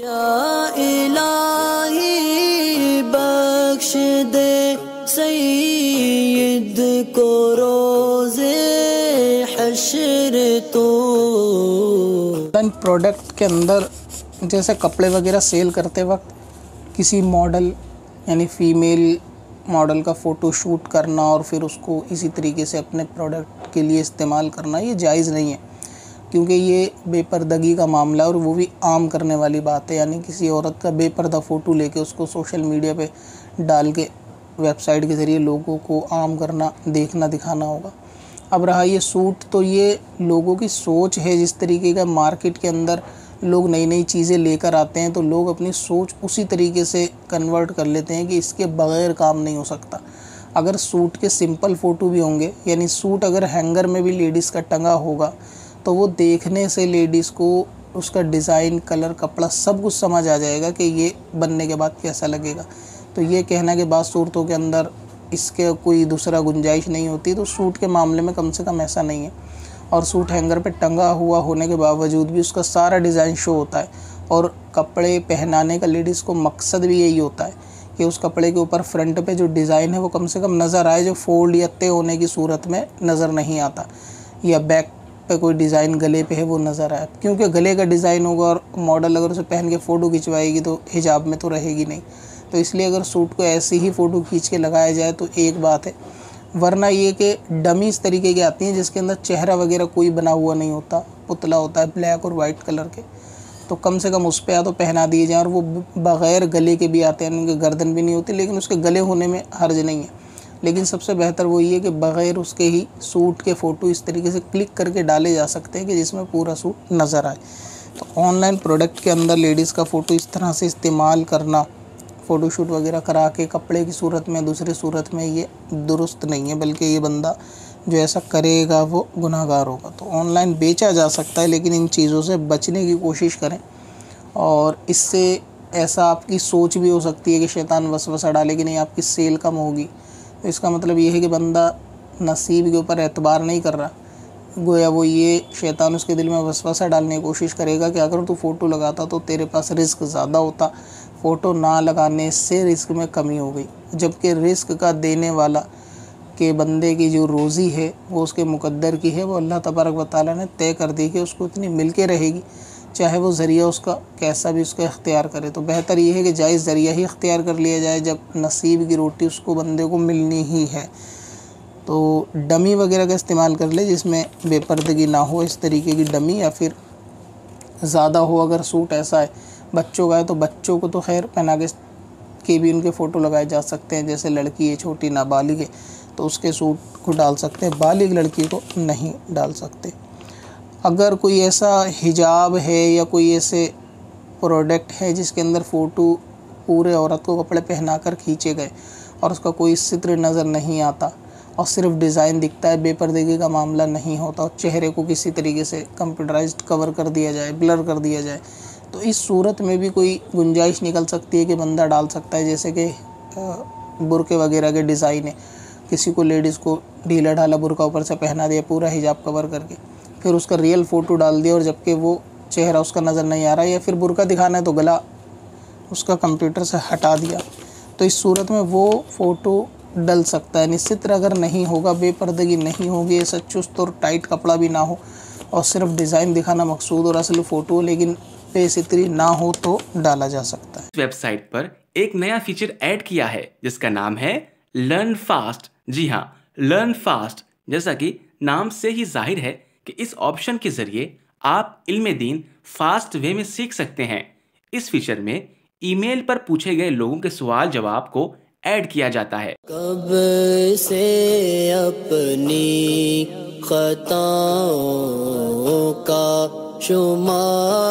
या इलाही बख्श दे सईद को रोज़े हश्र तो। प्रोडक्ट के अंदर जैसे कपड़े वगैरह सेल करते वक्त किसी मॉडल यानी फ़ीमेल मॉडल का फ़ोटो शूट करना और फिर उसको इसी तरीके से अपने प्रोडक्ट के लिए इस्तेमाल करना ये जायज़ नहीं है, क्योंकि ये बेपर्दगी का मामला है और वो भी आम करने वाली बात है। यानी किसी औरत का बेपर्दा फ़ोटो लेके उसको सोशल मीडिया पे डाल के वेबसाइट के ज़रिए लोगों को आम करना, देखना, दिखाना होगा। अब रहा ये सूट, तो ये लोगों की सोच है। जिस तरीके का मार्केट के अंदर लोग नई नई चीज़ें लेकर आते हैं तो लोग अपनी सोच उसी तरीके से कन्वर्ट कर लेते हैं कि इसके बग़ैर काम नहीं हो सकता। अगर सूट के सिंपल फ़ोटो भी होंगे, यानी सूट अगर हैंगर में भी लेडीज़ का टंगा होगा तो वो देखने से लेडीज़ को उसका डिज़ाइन, कलर, कपड़ा सब कुछ समझ आ जाएगा कि ये बनने के बाद कैसा लगेगा। तो ये कहना कि बाद सूरतों के अंदर इसके कोई दूसरा गुंजाइश नहीं होती, तो सूट के मामले में कम से कम ऐसा नहीं है। और सूट हैंगर पे टंगा हुआ होने के बावजूद भी उसका सारा डिज़ाइन शो होता है। और कपड़े पहनाने का लेडीज़ को मकसद भी यही होता है कि उस कपड़े के ऊपर फ्रंट पे जो डिज़ाइन है वो कम से कम नज़र आए, जो फोल्ड या तय होने की सूरत में नज़र नहीं आता, या बैक पे कोई डिज़ाइन गले पे है वो नज़र आए। क्योंकि गले का डिज़ाइन होगा और मॉडल अगर उसे पहन के फ़ोटो खिंचवाएगी तो हिजाब में तो रहेगी नहीं। तो इसलिए अगर सूट को ऐसे ही फ़ोटो खींच के लगाया जाए तो एक बात है, वरना ये कि डमी इस तरीके की आती हैं जिसके अंदर चेहरा वगैरह कोई बना हुआ नहीं होता, पुतला होता है ब्लैक और वाइट कलर के, तो कम से कम उस पर या तो पहना दिए जाएँ। और वो बग़ैर गले के भी आते हैं, उनकी गर्दन भी नहीं होती, लेकिन उसके गले होने में हर्ज नहीं है। लेकिन सबसे बेहतर वो ये कि बग़ैर उसके ही सूट के फ़ोटो इस तरीके से क्लिक करके डाले जा सकते हैं कि जिसमें पूरा सूट नज़र आए। तो ऑनलाइन प्रोडक्ट के अंदर लेडीज़ का फ़ोटो इस तरह से इस्तेमाल करना, फ़ोटोशूट वगैरह करा के कपड़े की सूरत में, दूसरी सूरत में, ये दुरुस्त नहीं है। बल्कि ये बंदा जो ऐसा करेगा वो गुनाहगार होगा। तो ऑनलाइन बेचा जा सकता है, लेकिन इन चीज़ों से बचने की कोशिश करें। और इससे ऐसा आपकी सोच भी हो सकती है कि शैतान वसवसा डाले कि नहीं आपकी सेल कम होगी। तो इसका मतलब ये है कि बंदा नसीब के ऊपर एतबार नहीं कर रहा, गोया वो ये शैतान उसके दिल में वसवसा डालने की कोशिश करेगा कि अगर तू फ़ोटो लगाता तो तेरे पास रिस्क ज़्यादा होता, फ़ोटो ना लगाने से रिस्क में कमी हो गई। जबकि रिस्क का देने वाला के बंदे की जो रोज़ी है वो उसके मुकद्दर की है, वो अल्लाह तबारक व तआला ने तय कर दी कि उसको इतनी मिल के रहेगी, चाहे वो ज़रिया उसका कैसा भी उसका इख्तियार करे। तो बेहतर ये है कि जायज़ ज़रिया ही इख्तियार कर लिया जाए जब नसीब की रोटी उसको बंदे को मिलनी ही है। तो डमी वगैरह का इस्तेमाल कर ले जिसमें बेपर्दगी ना हो, इस तरीके की डमी, या फिर ज़्यादा हो अगर सूट ऐसा है बच्चों का है तो बच्चों को तो खैर पहना के भी उनके फ़ोटो लगाए जा सकते हैं। जैसे लड़की है छोटी नाबालिग है तो उसके सूट को डाल सकते हैं, बालिग लड़की को नहीं डाल सकते। अगर कोई ऐसा हिजाब है या कोई ऐसे प्रोडक्ट है जिसके अंदर फ़ोटो पूरे औरत को कपड़े पहना कर खींचे गए और उसका कोई चित्र नज़र नहीं आता और सिर्फ डिज़ाइन दिखता है, बेपर्दगी का मामला नहीं होता, और चेहरे को किसी तरीके से कंप्यूटराइज्ड कवर कर दिया जाए, ब्लर कर दिया जाए, तो इस सूरत में भी कोई गुंजाइश निकल सकती है कि बंदा डाल सकता है। जैसे कि बुरके वगैरह के डिज़ाइन है, किसी को लेडीज़ को ढीला ढाला बुरका ऊपर से पहना दिया पूरा हिजाब कवर करके, फिर उसका रियल फ़ोटो डाल दिया और जबकि वो चेहरा उसका नज़र नहीं आ रहा, या फिर बुरका दिखाना है तो गला उसका कंप्यूटर से हटा दिया, तो इस सूरत में वो फ़ोटो डल सकता है। निश्चित अगर नहीं होगा, बेपर्दगी नहीं होगी, ऐसा चुस्त और टाइट कपड़ा भी ना हो और सिर्फ डिज़ाइन दिखाना मकसूद और असल फ़ोटो लेकिन बेसितरी ना हो तो डाला जा सकता है। वेबसाइट पर एक नया फीचर ऐड किया है जिसका नाम है लर्न फास्ट। जी हाँ, लर्न फास्ट। जैसा कि नाम से ही जाहिर है कि इस ऑप्शन के जरिए आप इल्म दीन फास्ट वे में सीख सकते हैं। इस फीचर में ईमेल पर पूछे गए लोगों के सवाल जवाब को ऐड किया जाता है। कब से अपनी खताओं का शुमार